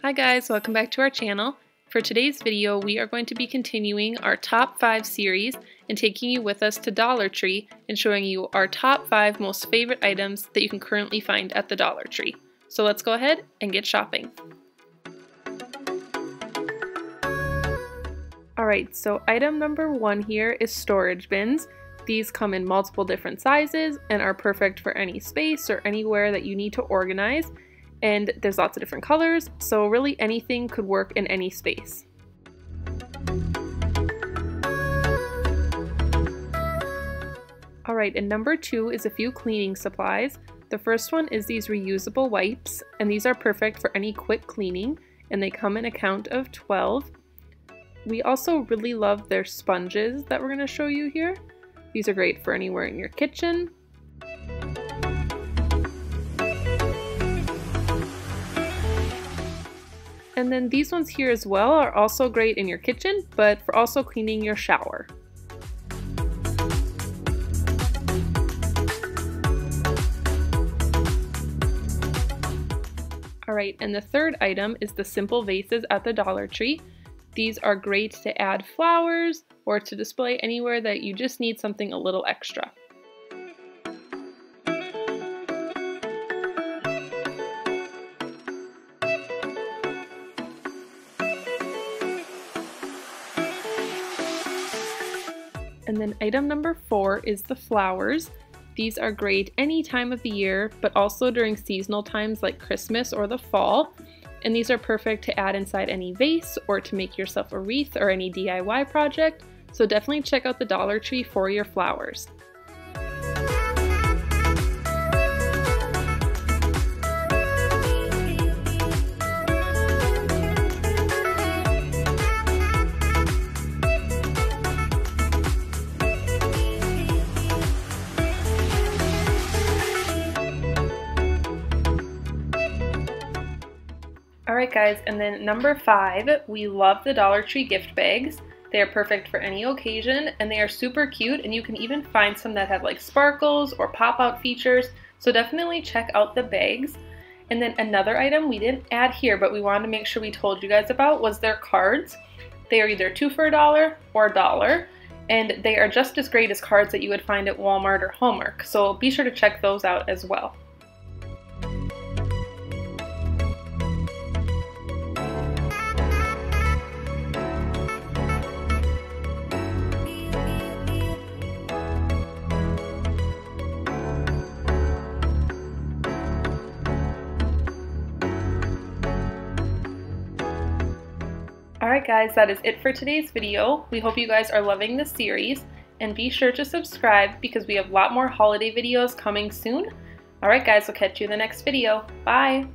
Hi guys, welcome back to our channel. For today's video, we are going to be continuing our top 5 series and taking you with us to Dollar Tree and showing you our top 5 most favorite items that you can currently find at the Dollar Tree. So let's go ahead and get shopping. Alright, so item number 1 here is storage bins. These come in multiple different sizes and are perfect for any space or anywhere that you need to organize. And there's lots of different colors, so really anything could work in any space. Alright, and number 2 is a few cleaning supplies. The first one is these reusable wipes, and these are perfect for any quick cleaning, and they come in a count of 12. We also really love their sponges that we're going to show you here. These are great for anywhere in your kitchen. And then these ones here as well are also great in your kitchen, but for also cleaning your shower. Alright, and the third item is the simple vases at the Dollar Tree. These are great to add flowers or to display anywhere that you just need something a little extra. And then item number 4 is the flowers. These are great any time of the year, but also during seasonal times like Christmas or the fall. And these are perfect to add inside any vase or to make yourself a wreath or any DIY project. So definitely check out the Dollar Tree for your flowers. Alright guys, and then number 5, we love the Dollar Tree gift bags. They are perfect for any occasion and they are super cute, and you can even find some that have like sparkles or pop-out features, so definitely check out the bags. And then another item we didn't add here but we wanted to make sure we told you guys about was their cards. They are either 2 for $1 or $1, and they are just as great as cards that you would find at Walmart or Hallmark, so be sure to check those out as well. Alright guys, that is it for today's video. We hope you guys are loving this series, and be sure to subscribe because we have a lot more holiday videos coming soon. Alright guys, we'll catch you in the next video. Bye!